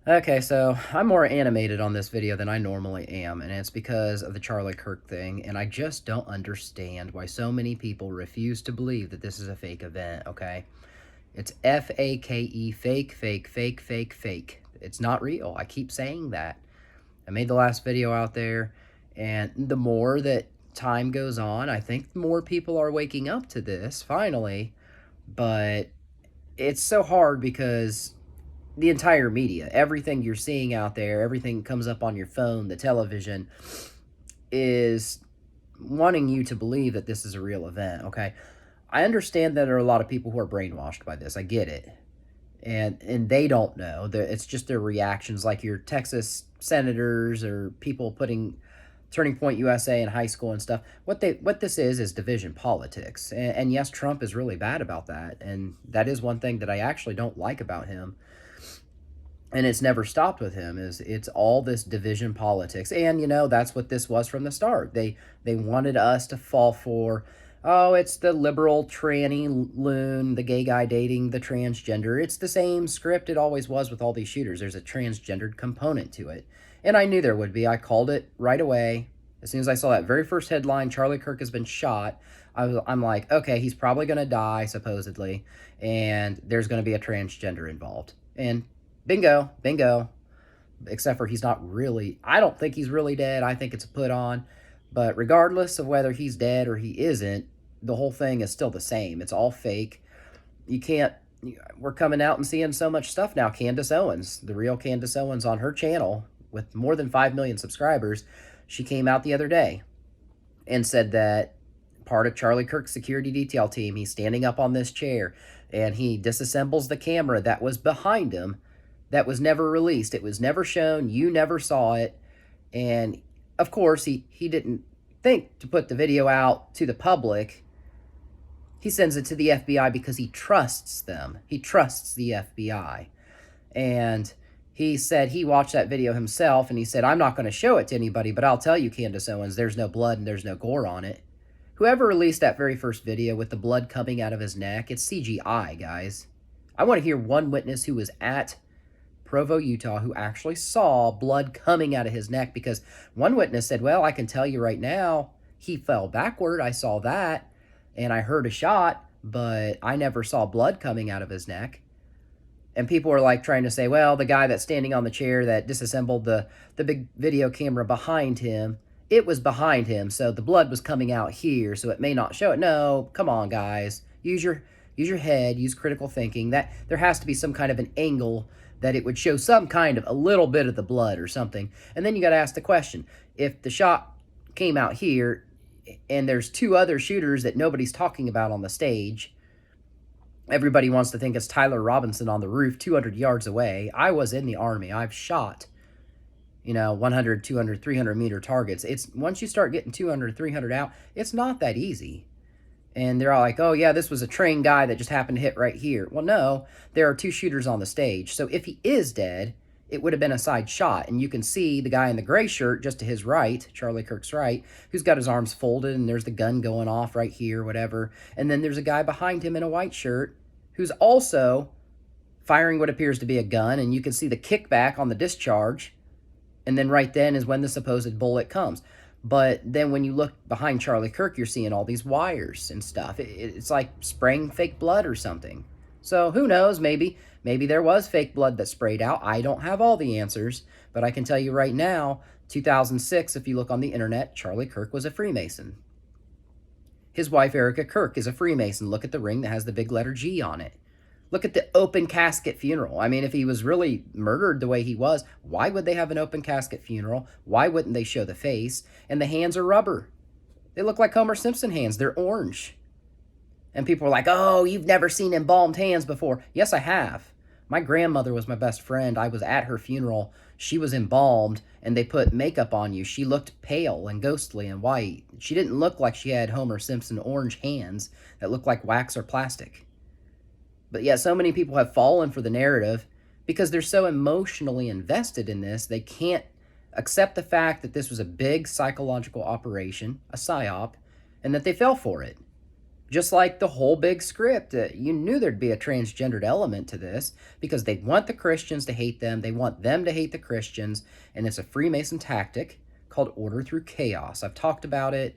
Okay, so I'm more animated on this video than I normally am, and it's because of the Charlie Kirk thing, and I just don't understand why so many people refuse to believe that this is a fake event, okay? It's F-A-K-E, fake, fake, fake, fake, fake. It's not real. I keep saying that. I made the last video out there, and the more that time goes on, I think more people are waking up to this, finally, but it's so hard because the entire media, everything you're seeing out there, everything comes up on your phone, the television, is wanting you to believe that this is a real event, okay? I understand that there are a lot of people who are brainwashed by this. I get it. And they don't know. It's just their reactions, like your Texas senators or people putting Turning Point USA in high school and stuff. What this is division politics. And yes, Trump is really bad about that. And that is one thing that I actually don't like about him, and it's never stopped with him. Is It's all this division politics. And that's what this was from the start. They wanted us to fall for, oh, it's the liberal tranny loon, the gay guy dating the transgender. It's the same script it always was with all these shooters. There's a transgendered component to it, and I knew there would be. I called it right away. As soon as I saw that very first headline, Charlie Kirk has been shot, I'm like, okay, he's probably going to die, supposedly, and there's going to be a transgender involved. And bingo, bingo. Except for he's not really, I don't think he's really dead. I think it's a put on. But regardless of whether he's dead or he isn't, the whole thing is still the same. It's all fake. You can't, we're coming out and seeing so much stuff now. Candace Owens, the real Candace Owens on her channel with more than 5 million subscribers, she came out the other day and said that part of Charlie Kirk's security detail team, he's standing up on this chair and he disassembles the camera that was behind him, that was never released. It was never shown. You never saw it. And of course, he didn't think to put the video out to the public. He sends it to the FBI because he trusts them. He trusts the FBI. And he said he watched that video himself, and he said, I'm not going to show it to anybody, but I'll tell you, Candace Owens, there's no blood and there's no gore on it. Whoever released that very first video with the blood coming out of his neck, it's CGI, guys. I want to hear one witness who was at Provo, Utah, who actually saw blood coming out of his neck, because one witness said, well, I can tell you right now, he fell backward. I saw that, and I heard a shot, but I never saw blood coming out of his neck. And people were like trying to say, well, the guy that's standing on the chair that disassembled the big video camera behind him, it was behind him, so the blood was coming out here, so it may not show it. No, come on, guys. Use your head, use critical thinking. That there has to be some kind of an angle that it would show some kind of a little bit of the blood or something. And then you got to ask the question, if the shot came out here and there's two other shooters that nobody's talking about on the stage, everybody wants to think it's Tyler Robinson on the roof 200 yards away. I was in the Army. I've shot 100, 200, 300 meter targets. It's once you start getting 200, 300 out, it's not that easy. And they're all like, oh, yeah, this was a trained guy that just happened to hit right here. Well, no, there are two shooters on the stage. So if he is dead, it would have been a side shot. And you can see the guy in the gray shirt just to his right, Charlie Kirk's right, who's got his arms folded, and there's the gun going off right here, whatever. And then there's a guy behind him in a white shirt who's also firing what appears to be a gun. And you can see the kickback on the discharge. And then right then is when the supposed bullet comes. But then when you look behind Charlie Kirk, you're seeing all these wires and stuff. It's like spraying fake blood or something. So who knows? Maybe there was fake blood that sprayed out. I don't have all the answers, but I can tell you right now, 2006, if you look on the internet, Charlie Kirk was a Freemason. His wife, Erica Kirk, is a Freemason. Look at the ring that has the big letter G on it. Look at the open casket funeral. I mean, if he was really murdered the way he was, why would they have an open casket funeral? Why wouldn't they show the face? And the hands are rubber. They look like Homer Simpson hands. They're orange. And people are like, oh, you've never seen embalmed hands before. Yes, I have. My grandmother was my best friend. I was at her funeral. She was embalmed, and they put makeup on you. She looked pale and ghostly and white. She didn't look like she had Homer Simpson orange hands that looked like wax or plastic. But yet so many people have fallen for the narrative because they're so emotionally invested in this, they can't accept the fact that this was a big psychological operation, a psyop, and that they fell for it. Just like the whole big script, you knew there'd be a transgendered element to this because they want the Christians to hate them. They want them to hate the Christians. And it's a Freemason tactic called order through chaos. I've talked about it.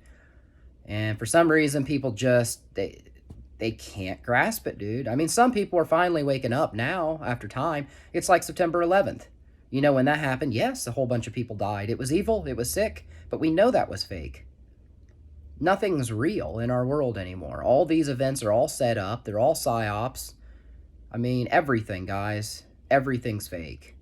And for some reason, people just, they can't grasp it, dude. I mean, some people are finally waking up now after time. It's like September 11th. You know, when that happened, yes, a whole bunch of people died. It was evil. It was sick. But we know that was fake. Nothing's real in our world anymore. All these events are all set up. They're all psyops. I mean, everything, guys. Everything's fake.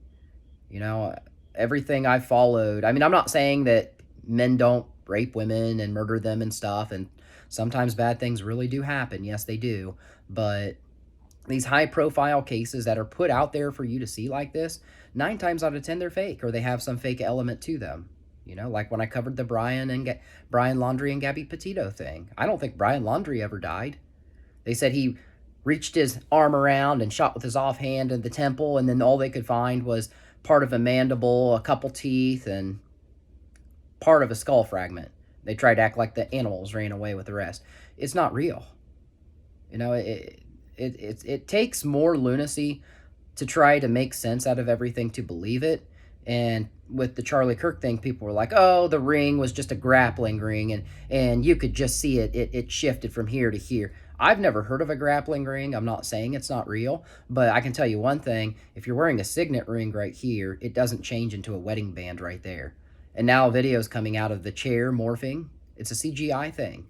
You know, everything I followed. I mean, I'm not saying that men don't rape women and murder them and stuff, and sometimes bad things really do happen. Yes, they do. But these high-profile cases that are put out there for you to see like this, 9 times out of 10, they're fake, or they have some fake element to them. You know, like when I covered the Brian Laundrie and Gabby Petito thing. I don't think Brian Laundrie ever died. They said he reached his arm around and shot with his offhand in the temple, and then all they could find was part of a mandible, a couple teeth, and part of a skull fragment. They tried to act like the animals ran away with the rest. It's not real. You know, it takes more lunacy to try to make sense out of everything to believe it. And with the Charlie Kirk thing, people were like, oh, the ring was just a grappling ring, and you could just see it shifted from here to here. I've never heard of a grappling ring. I'm not saying it's not real, but I can tell you one thing. If you're wearing a signet ring right here, it doesn't change into a wedding band right there. And now videos coming out of the chair morphing. It's a CGI thing.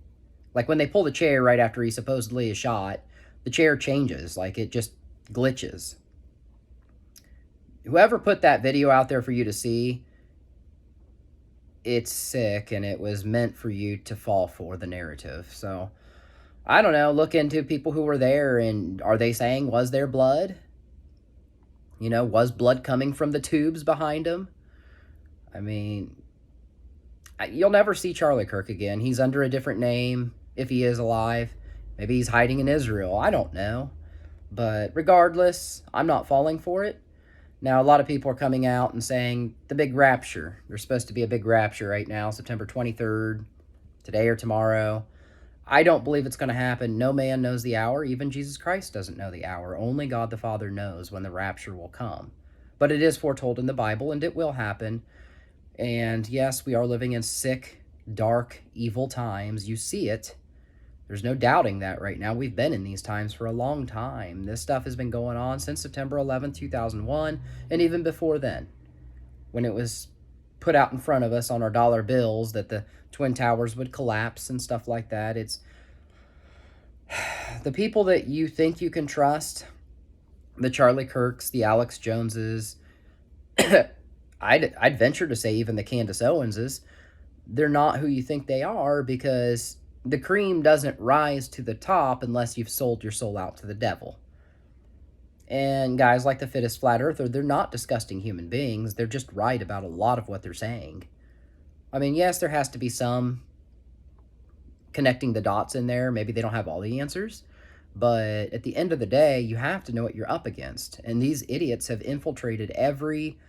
Like when they pull the chair right after he supposedly is shot, the chair changes. Like it just glitches. Whoever put that video out there for you to see, it's sick, and it was meant for you to fall for the narrative. So, I don't know, look into people who were there, and are they saying, was there blood? You know, was blood coming from the tubes behind him? I mean, you'll never see Charlie Kirk again. He's under a different name, if he is alive. Maybe he's hiding in Israel. I don't know. But regardless, I'm not falling for it. Now, a lot of people are coming out and saying the big rapture. There's supposed to be a big rapture right now, September 23rd, today or tomorrow. I don't believe it's going to happen. No man knows the hour. Even Jesus Christ doesn't know the hour. Only God the Father knows when the rapture will come. But it is foretold in the Bible, and it will happen. And yes, we are living in sick, dark, evil times. You see it. There's no doubting that right now. We've been in these times for a long time. This stuff has been going on since September 11th, 2001, and even before then, when it was put out in front of us on our dollar bills that the Twin Towers would collapse and stuff like that. It's the people that you think you can trust, the Charlie Kirks, the Alex Joneses, I'd venture to say even the Candace Owenses, they're not who you think they are, because the cream doesn't rise to the top unless you've sold your soul out to the devil. And guys like the Fittest Flat Earther, they're not disgusting human beings. They're just right about a lot of what they're saying. I mean, yes, there has to be some connecting the dots in there. Maybe they don't have all the answers. But at the end of the day, you have to know what you're up against. And these idiots have infiltrated every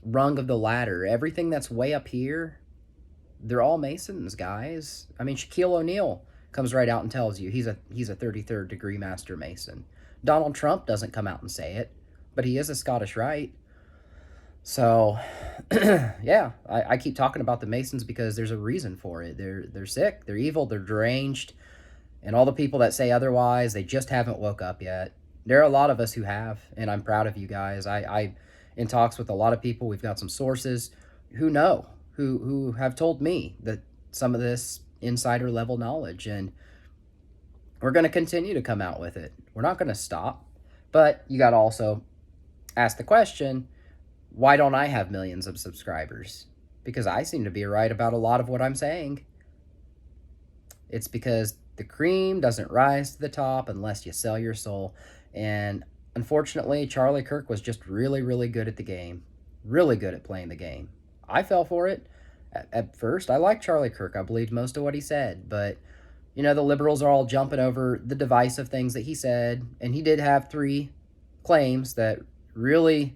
rung of the ladder. Everything that's way up here, they're all Masons, guys. I mean, Shaquille O'Neal comes right out and tells you he's a 33rd degree Master Mason. Donald Trump doesn't come out and say it, but he is a Scottish Rite. So, yeah, I keep talking about the Masons because there's a reason for it. They're sick, they're evil, they're deranged, and all the people that say otherwise, they just haven't woke up yet. There are a lot of us who have, and I'm proud of you guys. I in talks with a lot of people. We've got some sources who know, who have told me that some of this insider level knowledge, and we're going to continue to come out with it. We're not going to stop. But you got to also ask the question, why don't I have millions of subscribers? Because I seem to be right about a lot of what I'm saying. It's because the cream doesn't rise to the top unless you sell your soul. And unfortunately, Charlie Kirk was just really, really good at the game. Really good at playing the game. I fell for it. At first, I liked Charlie Kirk. I believed most of what he said. But, you know, the liberals are all jumping over the divisive things that he said. And he did have 3 claims that really,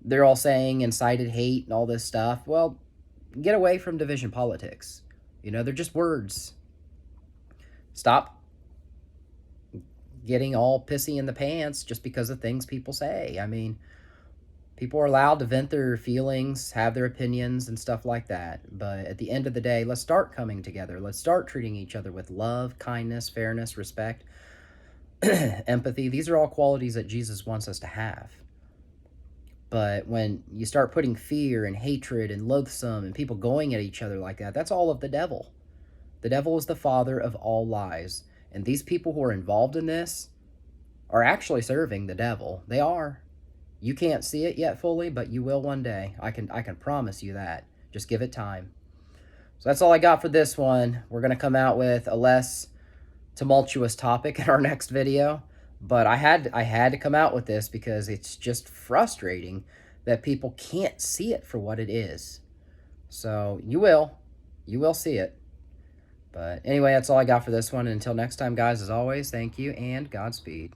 they're all saying incited hate and all this stuff. Well, get away from division politics. You know, they're just words. Stop getting all pissy in the pants just because of things people say. I mean, people are allowed to vent their feelings, have their opinions, and stuff like that. But at the end of the day, let's start coming together. Let's start treating each other with love, kindness, fairness, respect, empathy. These are all qualities that Jesus wants us to have. But when you start putting fear and hatred and loathsome and people going at each other like that, that's all of the devil. The devil is the father of all lies. And these people who are involved in this are actually serving the devil. They are. You can't see it yet fully, but you will one day. I can promise you that. Just give it time. So that's all I got for this one. We're going to come out with a less tumultuous topic in our next video. But I had to come out with this because it's just frustrating that people can't see it for what it is. So you will see it. But anyway, that's all I got for this one. And until next time, guys, as always, thank you and Godspeed.